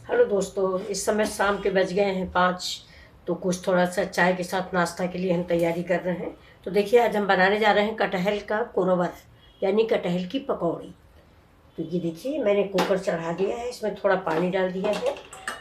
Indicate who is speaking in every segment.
Speaker 1: Hello दोस्तों, इस समय शाम के बज गए हैं 5। तो कुछ थोड़ा सा चाय के साथ नाश्ता के लिए हम तैयारी कर रहे हैं। तो देखिए, आज हम बनाने जा रहे हैं कटहल का कुरवर, यानी कटहल की पकौड़ी। तो ये देखिए, मैंने कुकर चढ़ा दिया है, इसमें थोड़ा पानी डाल दिया है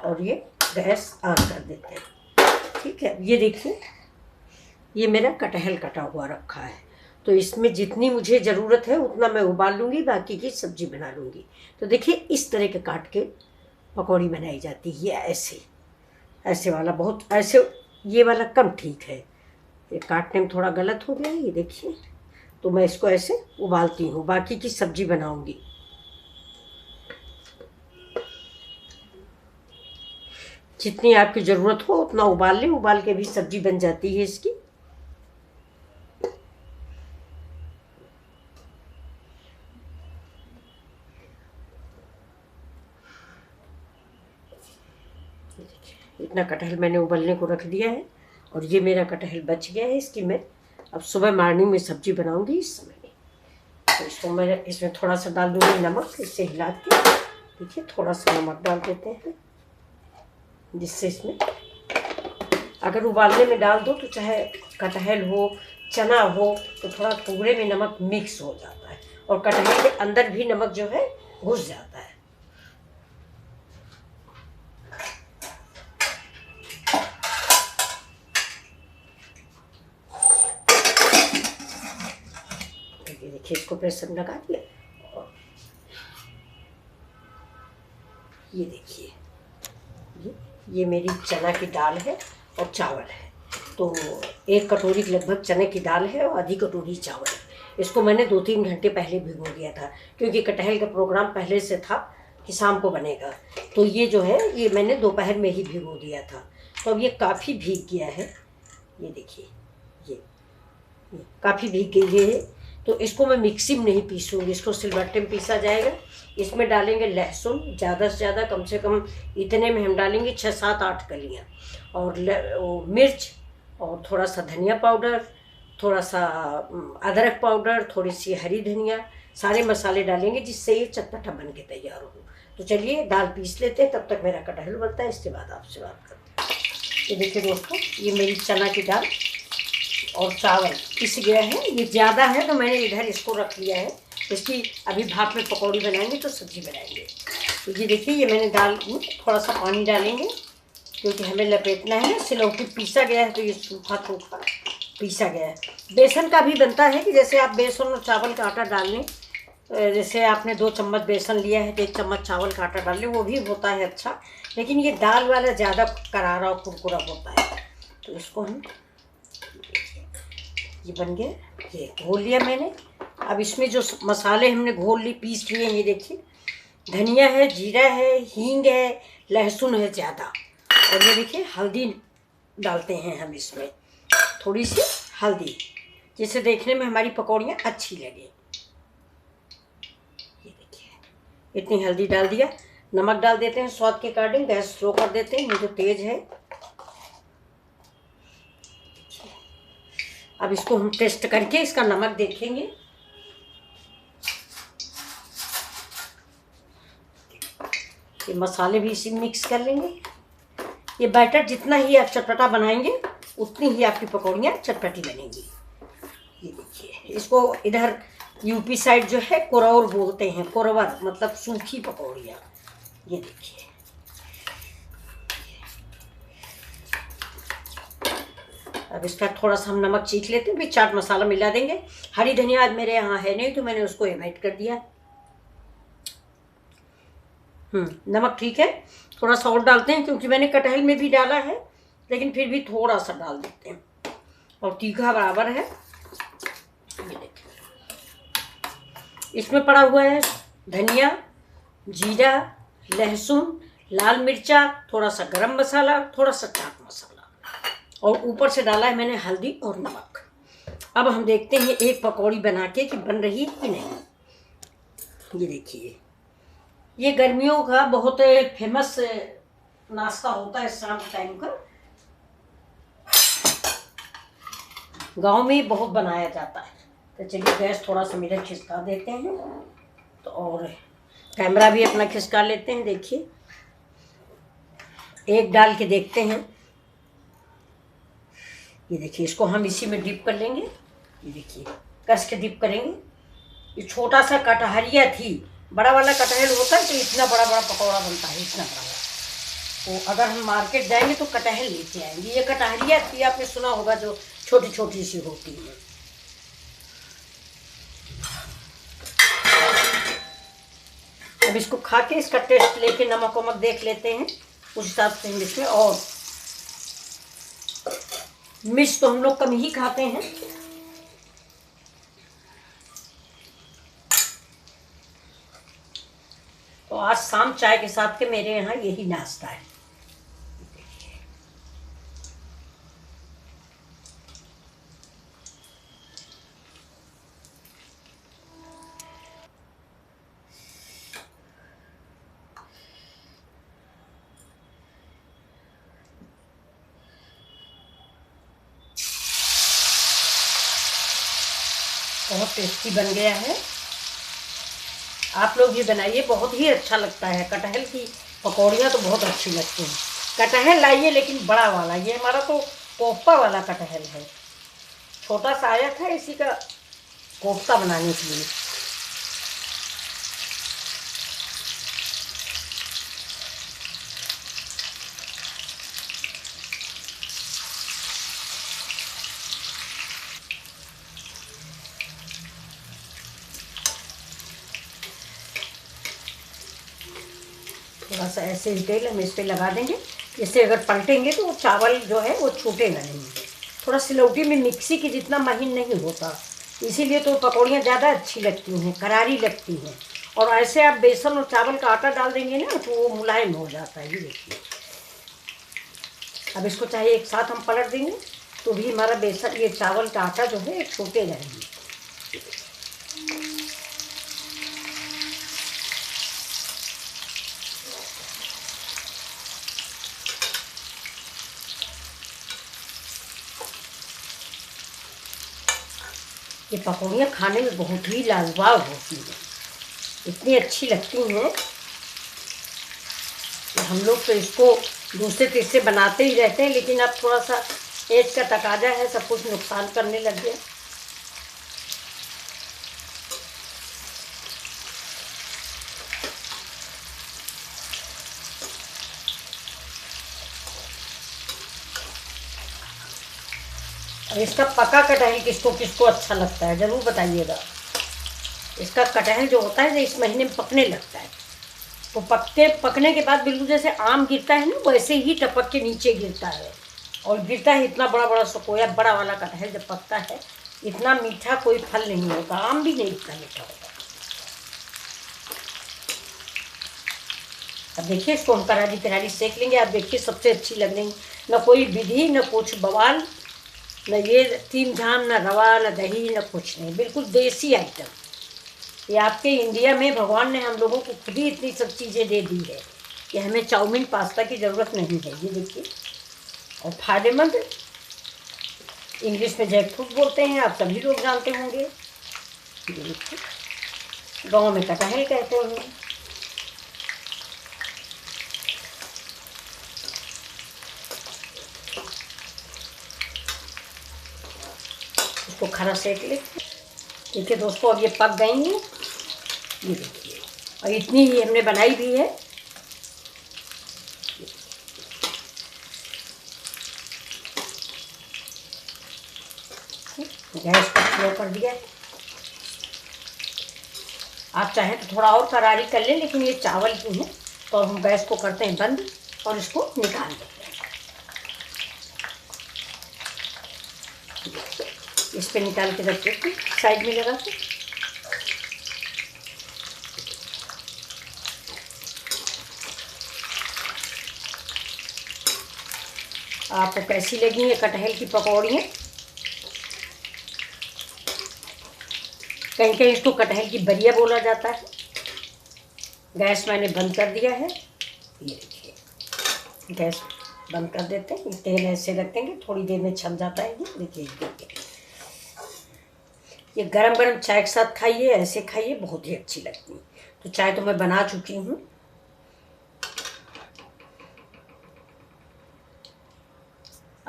Speaker 1: और ये गैस ऑन कर देते हैं। ठीक है, ये देखिए, ये मेरा कटहल कटा हुआ रखा है। तो इसमें जितनी मुझे ज़रूरत है उतना मैं उबाल लूँगी, बाकी की सब्जी बना लूँगी। तो देखिए, इस तरह के काट के पकौड़ी बनाई जाती है। ऐसे ऐसे वाला बहुत ऐसे, ये वाला कम ठीक है, ये काटने में थोड़ा गलत हो गया है, ये देखिए। तो मैं इसको ऐसे उबालती हूँ, बाकी की सब्जी बनाऊंगी। जितनी आपकी ज़रूरत हो उतना उबाल लें, उबाल के भी सब्जी बन जाती है इसकी। इतना कटहल मैंने उबलने को रख दिया है और ये मेरा कटहल बच गया है। इसकी मैं अब सुबह मॉर्निंग में सब्जी बनाऊंगी इस समय में। तो इसको मैं इसमें थोड़ा सा डाल दूँगी नमक, इससे हिला के। देखिए, थोड़ा सा नमक डाल देते हैं, जिससे इसमें अगर उबालने में डाल दो तो चाहे कटहल हो, चना हो, तो थोड़ा पूरे में नमक मिक्स हो जाता है और कटहल के अंदर भी नमक जो है घुस जाता है। ये देखिए, इसको प्रेशर लगा दिया और ये देखिए, ये मेरी चना की दाल है और चावल है। तो 1 कटोरी लगभग चने की दाल है और आधी कटोरी चावल है। इसको मैंने 2-3 घंटे पहले भिगो दिया था, क्योंकि कटहल का प्रोग्राम पहले से था कि शाम को बनेगा। तो ये जो है, ये मैंने दोपहर में ही भिगो दिया था। तो अब ये काफ़ी भीग गया है, ये देखिए, ये काफ़ी भीग गई है। तो इसको मैं मिक्सी में नहीं पीसूँगी, इसको सिलबट्टे में पीसा जाएगा। इसमें डालेंगे लहसुन, ज़्यादा से ज़्यादा, कम से कम इतने में हम डालेंगे 6-7-8 कलियाँ, और मिर्च, और थोड़ा सा धनिया पाउडर, थोड़ा सा अदरक पाउडर, थोड़ी सी हरी धनिया, सारे मसाले डालेंगे जिससे ये चटपटा बन के तैयार हो। तो चलिए दाल पीस लेते हैं, तब तक मेरा कटहल बनता है, इसके बाद आपसे बात करते हैं। ये देखिए दोस्तों, ये मेरी चना की दाल और चावल पिस गया है। ये ज़्यादा है तो मैंने इधर इसको रख लिया है, इसकी अभी भाप में पकौड़ी बनाएंगे तो सब्जी बनाएंगे। तो ये देखिए, ये मैंने दाल में थोड़ा सा पानी डालेंगे, क्योंकि हमें लपेटना है ना। सिलौटी पीसा गया है तो ये सूखा सूखा पीसा गया है। बेसन का भी बनता है कि जैसे आप बेसन और चावल का आटा डाल लें, जैसे आपने 2 चम्मच बेसन लिया है तो 1 चम्मच चावल का आटा डाल लें, वो भी होता है अच्छा। लेकिन ये दाल वाला ज़्यादा करारा और कुरकुरा होता है। तो इसको हम, ये बन गया, ये घोल लिया मैंने। अब इसमें जो मसाले हमने घोल लिए, पीस लिए, ये देखिए, धनिया है, जीरा है, हींग है, लहसुन है ज़्यादा, और ये देखिए हल्दी डालते हैं हम इसमें, थोड़ी सी हल्दी, जिससे देखने में हमारी पकौड़ियाँ अच्छी लगे। ये देखिए, इतनी हल्दी डाल दिया। नमक डाल देते हैं स्वाद के अकॉर्डिंग, गैस स्लो कर देते हैं, ये जो तेज़ है। अब इसको हम टेस्ट करके इसका नमक देखेंगे। ये मसाले भी इसी मिक्स कर लेंगे। ये बैटर जितना ही आप चटपटा बनाएंगे उतनी ही आपकी पकौड़ियाँ चटपटी बनेंगी। ये देखिए, इसको इधर यूपी साइड जो है कुरौर बोलते हैं, कुरवर मतलब सूखी पकौड़ियाँ। ये देखिए, अब इसका थोड़ा सा हम नमक चीख लेते हैं, फिर चाट मसाला मिला देंगे। हरी धनिया आज मेरे यहाँ है नहीं तो मैंने उसको एवाइड कर दिया। नमक ठीक है, थोड़ा सा और डालते हैं, क्योंकि मैंने कटहल में भी डाला है, लेकिन फिर भी थोड़ा सा डाल देते हैं। और तीखा बराबर है। ये देखिए, इसमें पड़ा हुआ है धनिया, जीरा, लहसुन, लाल मिर्चा, थोड़ा सा गरम मसाला, थोड़ा सा चाट मसाला, और ऊपर से डाला है मैंने हल्दी और नमक। अब हम देखते हैं एक पकौड़ी बना के कि बन रही है कि नहीं। ये देखिए, ये गर्मियों का बहुत फेमस नाश्ता होता है शाम के टाइम का, गांव में बहुत बनाया जाता है। तो चलिए गैस थोड़ा सा मेरा खिसका देते हैं, तो और कैमरा भी अपना खिसका लेते हैं। देखिए, एक डाल के देखते हैं। ये देखिए, इसको हम इसी में डिप कर लेंगे। ये देखिए, कस के डिप करेंगे। ये छोटा सा कटहरिया थी, बड़ा वाला कटहल होता है तो इतना बड़ा बड़ा पकौड़ा बनता है, इतना बड़ा। तो अगर हम मार्केट जाएंगे तो कटहल लेके आएंगे। ये कटहरिया थी, आपने सुना होगा, जो छोटी छोटी सी होती है। अब इसको खा के इसका टेस्ट लेके नमक वमक देख लेते हैं, उस हिसाब से हम इसमें। और मिर्च तो हम लोग कम ही खाते हैं। तो आज शाम चाय के साथ के मेरे यहाँ यही नाश्ता है। बहुत टेस्टी बन गया है। आप लोग भी बनाइए, बहुत ही अच्छा लगता है। कटहल की पकौड़ियाँ तो बहुत अच्छी लगती हैं। कटहल लाइए लेकिन बड़ा वाला, ये हमारा तो कोफ्ता वाला कटहल है। छोटा सा आया था इसी का कोफ्ता बनाने के लिए। थोड़ा सा ऐसे ही तेल हम इस पर लगा देंगे, इससे अगर पलटेंगे तो वो चावल जो है वो छूटेगा नहीं। थोड़ा सिलौटी में मिक्सी की जितना महीन नहीं होता, इसीलिए तो पकौड़ियाँ ज़्यादा अच्छी लगती हैं, करारी लगती हैं। और ऐसे आप बेसन और चावल का आटा डाल देंगे ना तो वो मुलायम हो जाता है। ये देखिए, अब इसको चाहे एक साथ हम पलट देंगे तो भी हमारा बेसन, ये चावल का आटा जो है छूटे रहेंगे। ये पकौड़ियाँ खाने में बहुत ही लाजवाब होती हैं, इतनी अच्छी लगती हैं कि हम लोग तो इसको दूसरे तीसरे बनाते ही रहते हैं। लेकिन अब थोड़ा सा एज का तकाजा है, सब कुछ नुकसान करने लग गया। और इसका पका कटहल किसको किसको अच्छा लगता है ज़रूर बताइएगा। इसका कटहल जो होता है इस महीने में पकने लगता है, तो पकने के बाद बिल्कुल जैसे आम गिरता है ना, वैसे ही टपक के नीचे गिरता है। और गिरता है इतना बड़ा बड़ा सकोया, बड़ा वाला कटहल जब पकता है इतना मीठा कोई फल नहीं होता, आम भी नहीं इतना मीठा होता। अब देखिए, इसको हम करारी करारी सेक लेंगे। आप देखिए, सबसे अच्छी लग रही, न कोई विधि न कुछ बवाल, न ये तीन झाम, न रवा न दही, न कुछ नहीं, बिल्कुल देसी आइटम। ये आपके इंडिया में भगवान ने हम लोगों को खुद ही इतनी सब चीज़ें दे दी है कि हमें चाउमीन पास्ता की ज़रूरत नहीं है। ये देखिए, और फायदेमंद, इंग्लिश में जैकफ्रूट बोलते हैं, आप सभी लोग जानते होंगे। ये देखिए, गाँव में कटहल कहते हैं। इसको खरा सेक लेते। ठीक है दोस्तों, अब ये पक गई हैं, ये देखिए, और इतनी ही हमने बनाई भी है। गैस को स्लो कर दिया। आप चाहें तो थोड़ा और करारी कर लें, लेकिन ये चावल की है तो हम गैस को करते हैं बंद और इसको निकाल देते हैं। इस पे निकाल के रख देते साइड में लगा के। आपको कैसी लगी है कटहल की पकौड़ियाँ? कहीं कहीं इसको कटहल की बरिया बोला जाता है। गैस मैंने बंद कर दिया है। ये देखिए, गैस बंद कर देते हैं। तेल ऐसे रख देंगे, थोड़ी देर में छन जाता है। ये देखिए, ये गरम गरम चाय के साथ खाइए, ऐसे खाइए, बहुत ही अच्छी लगती है। तो चाय तो मैं बना चुकी हूँ।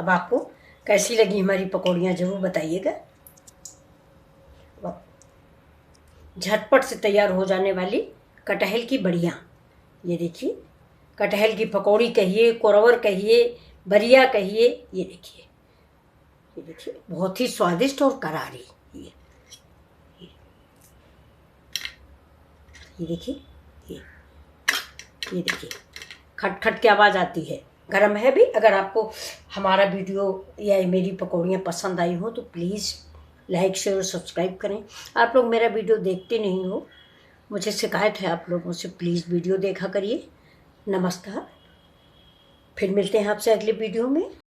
Speaker 1: अब आपको कैसी लगी हमारी पकौड़ियाँ ज़रूर बताइएगा। झटपट से तैयार हो जाने वाली कटहल की बड़ियाँ, ये देखिए, कटहल की पकौड़ी कहिए, कोरवर कहिए, बरिया कहिए, ये देखिए, ये देखिए, बहुत ही स्वादिष्ट और करारी। ये देखिए, ये देखिए, खट खट की आवाज़ आती है। गरम है भी। अगर आपको हमारा वीडियो या मेरी पकौड़ियाँ पसंद आई हो तो प्लीज़ लाइक शेयर और सब्सक्राइब करें। आप लोग मेरा वीडियो देखते नहीं हो, मुझे शिकायत है आप लोगों से, प्लीज़ वीडियो देखा करिए। नमस्कार, फिर मिलते हैं आपसे अगले वीडियो में।